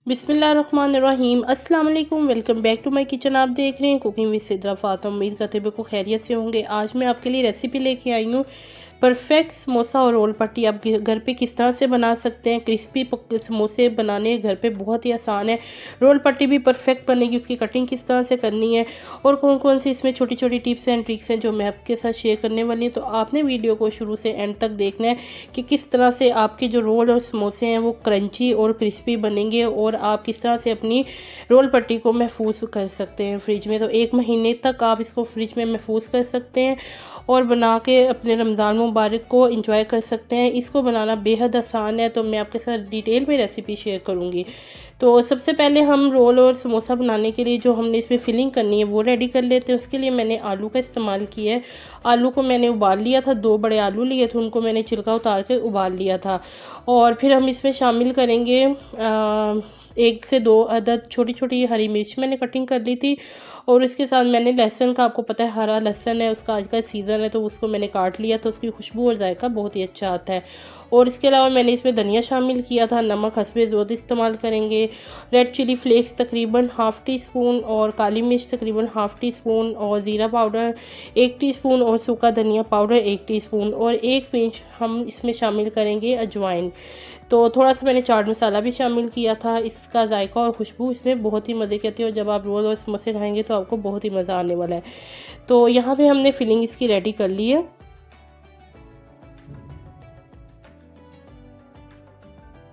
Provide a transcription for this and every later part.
बिस्मिल्लाहिर्रहमानिर्रहीम। अस्सलाम वालेकुम। Welcome back to my kitchen. आप देख रहे हैं कुकिंग विद सिद्रा फातिमा। उम्मीद करते हैं बिल्कुल खैरियत से होंगे। आज मैं आपके लिए रेसिपी लेके आई हूँ परफेक्ट समोसा और रोल पट्टी। आप घर पे किस तरह से बना सकते हैं। क्रिस्पी समोसे बनाने घर पे बहुत ही आसान है। रोल पट्टी भी परफेक्ट बनेगी। उसकी कटिंग किस तरह से करनी है और कौन कौन सी इसमें छोटी छोटी टिप्स एंड ट्रिक्स हैं जो मैं आपके साथ शेयर करने वाली हूँ। तो आपने वीडियो को शुरू से एंड तक देखना है कि किस तरह से आपके जो रोल और समोसे हैं वो क्रंची और क्रिस्पी बनेंगे और आप किस तरह से अपनी रोल पट्टी को महफूज कर सकते हैं फ्रिज में। तो 1 महीने तक आप इसको फ्रिज में महफूज कर सकते हैं और बना के अपने रमज़ान मुबारक को एंजॉय कर सकते हैं। इसको बनाना बेहद आसान है, तो मैं आपके साथ डिटेल में रेसिपी शेयर करूँगी। तो सबसे पहले हम रोल और समोसा बनाने के लिए जो हमने इसमें फिलिंग करनी है वो रेडी कर लेते हैं। उसके लिए मैंने आलू का इस्तेमाल किया है। आलू को मैंने उबाल लिया था, 2 बड़े आलू लिए थे, उनको मैंने छिलका उतार के उबाल लिया था। और फिर हम इसमें शामिल करेंगे 1 से 2 अदद छोटी छोटी हरी मिर्च मैंने कटिंग कर ली थी। और इसके साथ मैंने लहसुन का, आपको पता है हरा लहसुन है, उसका आज का सीज़न है तो उसको मैंने काट लिया, तो उसकी खुशबू और जायका बहुत ही अच्छा आता है। और इसके अलावा मैंने इसमें धनिया शामिल किया था। नमक हस्बे ज़रूरत इस्तेमाल करेंगे। रेड चिली फ्लेक्स तकरीबन ½ टीस्पून और काली मिर्च तकरीबन ½ टीस्पून और ज़ीरा पाउडर 1 टीस्पून और सूखा धनिया पाउडर 1 टीस्पून और 1 पिंच हम इसमें शामिल करेंगे अजवाइन। तो थोड़ा सा मैंने चाट मसाला भी शामिल किया था। इसका जायका और खुशबू इसमें बहुत ही मज़े की आती है और जब आप रोल और समोसे खाएंगे तो आपको बहुत ही मज़ा आने वाला है। तो यहाँ पे हमने फिलिंग इसकी रेडी कर ली है।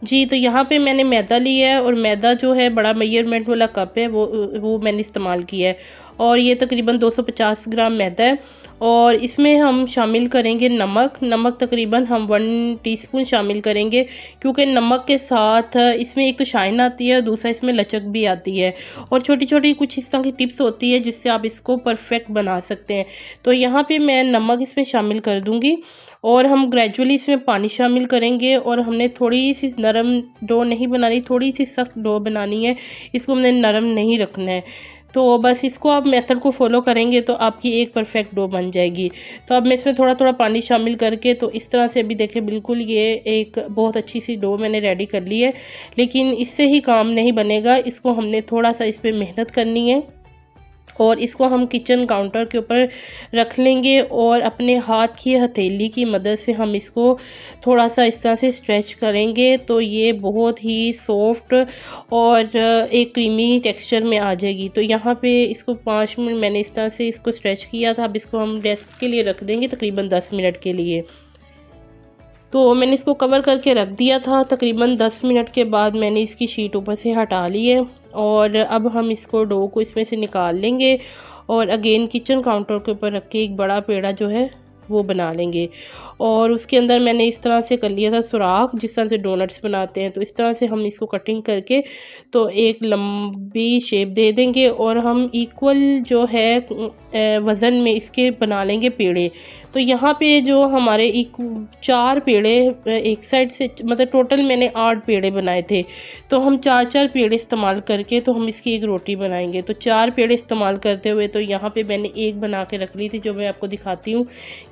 जी, तो यहाँ पे मैंने मैदा लिया है और मैदा जो है बड़ा मेजरमेंट वाला कप है वो मैंने इस्तेमाल किया है और ये तकरीबन 250 ग्राम मैदा है। और इसमें हम शामिल करेंगे नमक। नमक तकरीबन हम 1 टीस्पून शामिल करेंगे क्योंकि नमक के साथ इसमें एक तो शाइन आती है, दूसरा इसमें लचक भी आती है और छोटी छोटी कुछ इस तरह की टिप्स होती है जिससे आप इसको परफेक्ट बना सकते हैं। तो यहाँ पे मैं नमक इसमें शामिल कर दूँगी और हम ग्रेजुअली इसमें पानी शामिल करेंगे और हमने थोड़ी सी नरम डो नहीं बनानी, थोड़ी सी सख्त डो बनानी है। इसको हमने नरम नहीं रखना है। तो बस इसको आप मेथड को फॉलो करेंगे तो आपकी एक परफेक्ट डो बन जाएगी। तो अब मैं इसमें थोड़ा थोड़ा पानी शामिल करके, तो इस तरह से अभी देखें बिल्कुल ये एक बहुत अच्छी सी डो मैंने रेडी कर ली है। लेकिन इससे ही काम नहीं बनेगा, इसको हमने थोड़ा सा इस पर मेहनत करनी है और इसको हम किचन काउंटर के ऊपर रख लेंगे और अपने हाथ की हथेली की मदद से हम इसको थोड़ा सा इस तरह से स्ट्रेच करेंगे तो ये बहुत ही सॉफ्ट और एक क्रीमी टेक्सचर में आ जाएगी। तो यहाँ पे इसको 5 मिनट मैंने इस तरह से इसको स्ट्रेच किया था। अब इसको हम डेस्क के लिए रख देंगे तकरीबन 10 मिनट के लिए। तो मैंने इसको कवर करके रख दिया था। तकरीबन 10 मिनट के बाद मैंने इसकी शीट ऊपर से हटा ली है और अब हम इसको डो को इसमें से निकाल लेंगे और अगेन किचन काउंटर के ऊपर रख के एक बड़ा पेड़ा जो है वो बना लेंगे। और उसके अंदर मैंने इस तरह से कर लिया था सुराख, जिस तरह से डोनट्स बनाते हैं, तो इस तरह से हम इसको कटिंग करके तो एक लंबी शेप दे देंगे और हम इक्वल जो है वज़न में इसके बना लेंगे पेड़े। तो यहाँ पे जो हमारे 4 पेड़े एक साइड से, मतलब टोटल मैंने 8 पेड़े बनाए थे, तो हम 4 पेड़े इस्तेमाल करके तो हम इसकी एक रोटी बनाएंगे। तो 4 पेड़े इस्तेमाल करते हुए तो यहाँ पे मैंने एक बना के रख ली थी जो मैं आपको दिखाती हूँ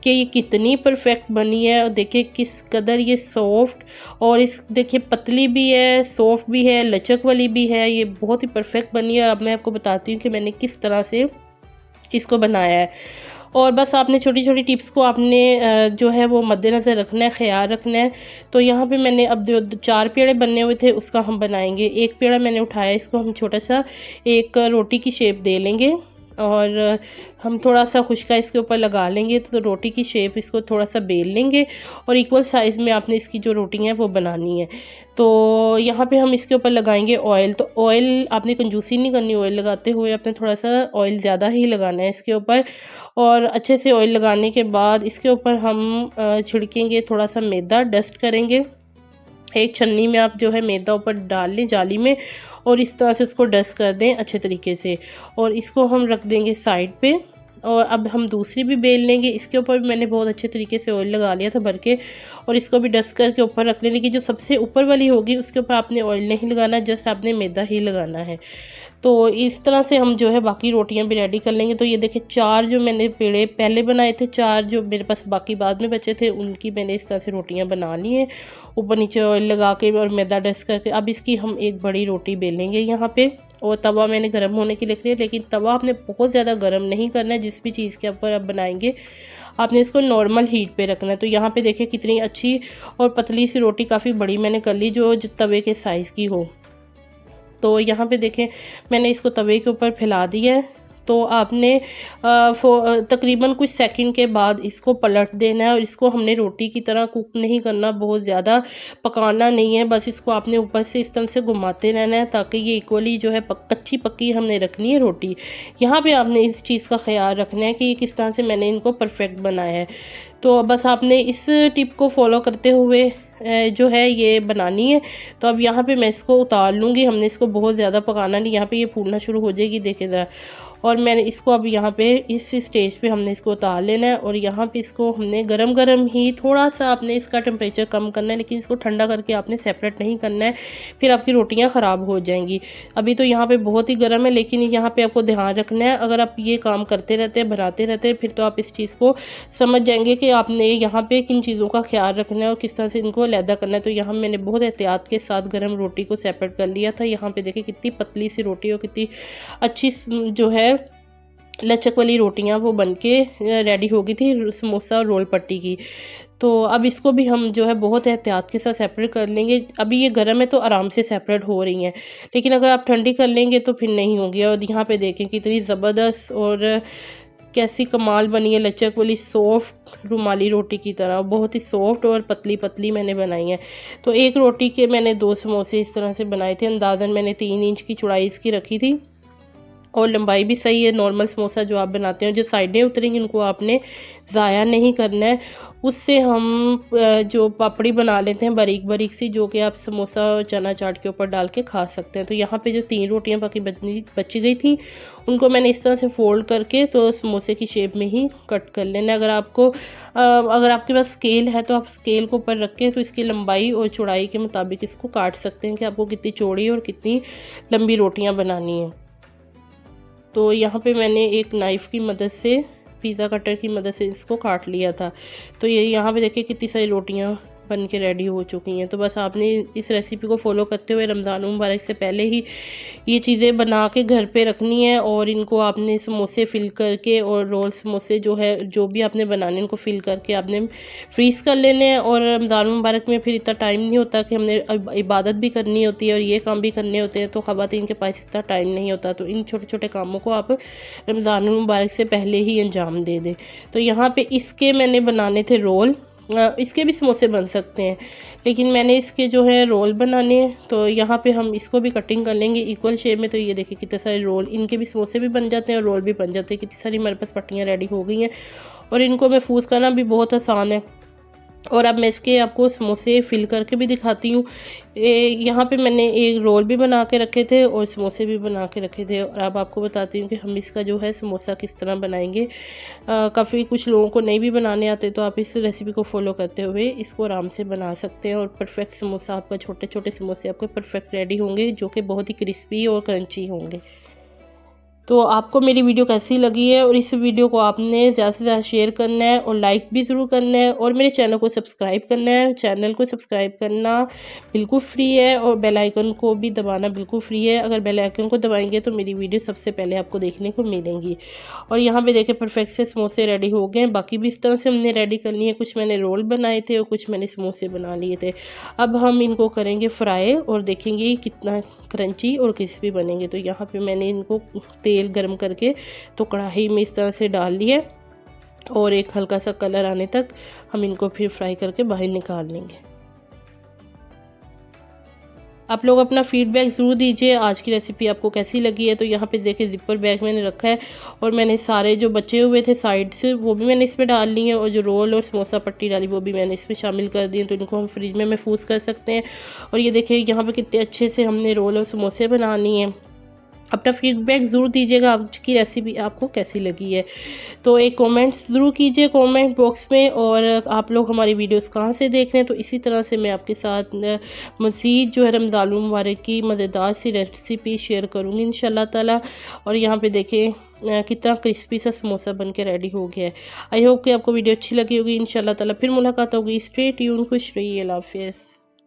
कि ये कितनी परफेक्ट बनी है। और देखिए किस कदर ये सॉफ्ट और इस देखिए पतली भी है, सॉफ्ट भी है, लचक वाली भी है, ये बहुत ही परफेक्ट बनी है। अब मैं आपको बताती हूँ कि मैंने किस तरह से इसको बनाया है। और बस आपने छोटी छोटी टिप्स को आपने जो है वो मद्देनज़र रखना है, ख्याल रखना है। तो यहाँ पे मैंने अब जो 4 पेड़े बनने हुए थे उसका हम बनाएंगे। एक पेड़ा मैंने उठाया, इसको हम छोटा सा एक रोटी की शेप दे लेंगे और हम थोड़ा सा खुशका इसके ऊपर लगा लेंगे तो रोटी की शेप इसको थोड़ा सा बेल लेंगे और इक्वल साइज़ में आपने इसकी जो रोटी है वो बनानी है। तो यहाँ पे हम इसके ऊपर लगाएंगे ऑयल। तो ऑयल आपने कंजूसी नहीं करनी, ऑयल लगाते हुए आपने थोड़ा सा ऑयल ज़्यादा ही लगाना है इसके ऊपर। और अच्छे से ऑयल लगाने के बाद इसके ऊपर हम छिड़केंगे थोड़ा सा मैदा, डस्ट करेंगे। एक छन्नी में आप जो है मैदा ऊपर डाल लें जाली में और इस तरह से उसको डस्ट कर दें अच्छे तरीके से और इसको हम रख देंगे साइड पे। और अब हम दूसरी भी बेल लेंगे। इसके ऊपर भी मैंने बहुत अच्छे तरीके से ऑयल लगा लिया था भर के और इसको भी डस्ट करके ऊपर रख लेंगे कि जो सबसे ऊपर वाली होगी उसके ऊपर आपने ऑयल नहीं लगाना, जस्ट आपने मैदा ही लगाना है। तो इस तरह से हम जो है बाकी रोटियां भी रेडी कर लेंगे। तो ये देखिए 4 जो मैंने पेड़े पहले बनाए थे, 4 जो मेरे पास बाकी बाद में बचे थे, उनकी मैंने इस तरह से रोटियां बना ली हैं, ऊपर नीचे ऑयल लगा के और मैदा डस्ट करके। अब इसकी हम एक बड़ी रोटी बेलेंगे यहाँ पे, और तवा मैंने गर्म होने के लिए रख लिया। लेकिन तवा आपने बहुत ज़्यादा गर्म नहीं करना है, जिस भी चीज़ के ऊपर आप बनाएंगे आपने इसको नॉर्मल हीट पे रखना है। तो यहाँ पे देखिए कितनी अच्छी और पतली सी रोटी, काफ़ी बड़ी मैंने कर ली, जो तवे के साइज़ की हो। तो यहाँ पे देखें मैंने इसको तवे के ऊपर फैला दिया है। तो आपने तकरीबन कुछ सेकंड के बाद इसको पलट देना है, और इसको हमने रोटी की तरह कुक नहीं करना, बहुत ज़्यादा पकाना नहीं है, बस इसको आपने ऊपर से इस तरह से घुमाते रहना है ताकि ये इक्वली जो है कच्ची पक्की हमने रखनी है रोटी। यहाँ पे आपने इस चीज़ का ख्याल रखना है कि किस तरह से मैंने इनको परफेक्ट बनाया है। तो बस आपने इस टिप को फॉलो करते हुए जो है ये बनानी है। तो अब यहाँ पे मैं इसको उतार लूँगी, हमने इसको बहुत ज़्यादा पकाना नहीं, यहाँ पे ये फूलना शुरू हो जाएगी, देखिए ज़रा। और मैंने इसको अब यहाँ पे इस स्टेज पे हमने इसको उतार लेना है, और यहाँ पे इसको हमने गरम गरम ही, थोड़ा सा आपने इसका टेम्परेचर कम करना है, लेकिन इसको ठंडा करके आपने सेपरेट नहीं करना है, फिर आपकी रोटियाँ ख़राब हो जाएंगी। अभी तो यहाँ पे बहुत ही गर्म है, लेकिन यहाँ पे आपको ध्यान रखना है, अगर आप ये काम करते रहते हैं, बनाते रहते हैं, फिर तो आप इस चीज़ को समझ जाएंगे कि आपने यहाँ पे किन चीज़ों का ख्याल रखना है और किस तरह से इनको अलहदा करना है। तो यहाँ मैंने बहुत एहतियात के साथ गर्म रोटी को सेपरेट कर लिया था। यहाँ पे देखिए कितनी पतली सी रोटी और कितनी अच्छी जो है लचक वाली रोटियां वो बनके रेडी हो गई थी समोसा और रोल पट्टी की। तो अब इसको भी हम जो है बहुत एहतियात के साथ सेपरेट कर लेंगे। अभी ये गर्म है तो आराम से सेपरेट हो रही हैं, लेकिन अगर आप ठंडी कर लेंगे तो फिर नहीं होगी। और यहाँ पे देखें कितनी ज़बरदस्त और कैसी कमाल बनी है, लचक वाली सॉफ्ट रुमाली रोटी की तरह, बहुत ही सॉफ्ट और पतली पतली मैंने बनाई है। तो एक रोटी के मैंने 2 समोसे इस तरह से बनाए थे। अंदाज़न मैंने 3 इंच की चौड़ाई इसकी रखी थी, और लंबाई भी सही है। नॉर्मल समोसा जो आप बनाते हैं, जो साइडें उतरेंगी उनको आपने ज़ाया नहीं करना है। उससे हम जो पापड़ी बना लेते हैं बारीक बारीक सी, जो कि आप समोसा और चना चाट के ऊपर डाल के खा सकते हैं। तो यहाँ पे जो 3 रोटियां बाकी बची गई थी, उनको मैंने इस तरह से फोल्ड करके तो समोसे की शेप में ही कट कर लेना। अगर आपके पास स्केल है तो आप स्केल को ऊपर रख के तो इसकी लंबाई और चौड़ाई के मुताबिक इसको काट सकते हैं कि आपको कितनी चौड़ी और कितनी लंबी रोटियाँ बनानी है। तो यहाँ पे मैंने एक नाइफ़ की मदद से, पिज़्ज़ा कटर की मदद से इसको काट लिया था। तो ये यहाँ पे देखिए कितनी सारी रोटियाँ बन के रेडी हो चुकी हैं। तो बस आपने इस रेसिपी को फॉलो करते हुए रमज़ान मुबारक से पहले ही ये चीज़ें बना के घर पे रखनी है, और इनको आपने समोसे फिल करके और रोल समोसे जो है जो भी आपने बनाने इनको फिल करके आपने फ्रीज़ कर लेने हैं। और रमज़ान मुबारक में फिर इतना टाइम नहीं होता कि हमने इबादत भी करनी होती है और ये काम भी करने होते हैं, तो ख़वातीन के पास इतना टाइम नहीं होता। तो इन छोटे छोटे कामों को आप रमज़ान मुबारक से पहले ही अंजाम दे दें। तो यहाँ पर इसके मैंने बनाने थे रोल, इसके भी समोसे बन सकते हैं, लेकिन मैंने इसके जो है रोल बनाने हैं। तो यहाँ पे हम इसको भी कटिंग कर लेंगे इक्वल शेप में। तो ये देखिए कितने सारे रोल, इनके भी समोसे भी बन जाते हैं और रोल भी बन जाते हैं। कितनी सारी हमारे पास पट्टियाँ रेडी हो गई हैं, और इनको महफूज करना भी बहुत आसान है। और अब मैं इसके आपको समोसे फिल करके भी दिखाती हूँ। यहाँ पे मैंने एक रोल भी बना के रखे थे और समोसे भी बना के रखे थे, और अब आपको बताती हूँ कि हम इसका जो है समोसा किस तरह बनाएंगे। काफ़ी कुछ लोगों को नहीं भी बनाने आते, तो आप इस रेसिपी को फॉलो करते हुए इसको आराम से बना सकते हैं, और परफेक्ट समोसा आपका, छोटे छोटे समोसे आपके परफेक्ट रेडी होंगे, जो कि बहुत ही क्रिस्पी और क्रंची होंगे। तो आपको मेरी वीडियो कैसी लगी है, और इस वीडियो को आपने ज़्यादा से ज़्यादा शेयर करना है और लाइक भी ज़रूर करना है, और मेरे चैनल को सब्सक्राइब करना है। चैनल को सब्सक्राइब करना बिल्कुल फ्री है, और बेल आइकन को भी दबाना बिल्कुल फ्री है। अगर बेल आइकन को दबाएंगे तो मेरी वीडियो सबसे पहले आपको देखने को मिलेंगी। और यहाँ पे देखिए परफेक्ट से समोसे रेडी हो गए हैं। बाकी भी इस तरह से हमने रेडी करनी है। कुछ मैंने रोल बनाए थे और कुछ मैंने समोसे बना लिए थे। अब हम इनको करेंगे फ्राई और देखेंगे कितना क्रंची और क्रिस्पी बनेंगे। तो यहाँ पर मैंने इनको तेल गरम करके तो कढ़ाई में इस तरह से डाल लिया, और एक हल्का सा कलर आने तक हम इनको फिर फ्राई करके बाहर निकाल लेंगे। आप लोग अपना फीडबैक ज़रूर दीजिए, आज की रेसिपी आपको कैसी लगी है। तो यहाँ पे देखिए जिपर बैग मैंने रखा है, और मैंने सारे जो बचे हुए थे साइड से वो भी मैंने इसमें डाल लिए हैं, और जो रोल और समोसा पट्टी डाली वो भी मैंने इसमें शामिल कर दी है। तो इनको हम फ्रिज में महफूज कर सकते हैं। और ये देखिए यहाँ पे कितने अच्छे से हमने रोल और समोसे बना लिए हैं। अपना फीडबैक ज़रूर दीजिएगा आपकी रेसिपी आपको कैसी लगी है। तो एक कमेंट्स ज़रूर कीजिए कमेंट बॉक्स में, और आप लोग हमारी वीडियोस कहाँ से देख रहे हैं, तो इसी तरह से मैं आपके साथ मज़ीद जो है रमज़ान मुबारक की मज़ेदार सी रेसिपी शेयर करूँगी इंशाल्लाह ताला। और यहाँ पे देखें कितना क्रिस्पी सा समोसा बन के रेडी हो गया है। आई होप कि आपको वीडियो अच्छी लगी होगी। इंशाल्लाह ताला फिर मुलाकात होगी। स्टे ट्यून, खुश रहिए, अल्लाह हाफ़िज़।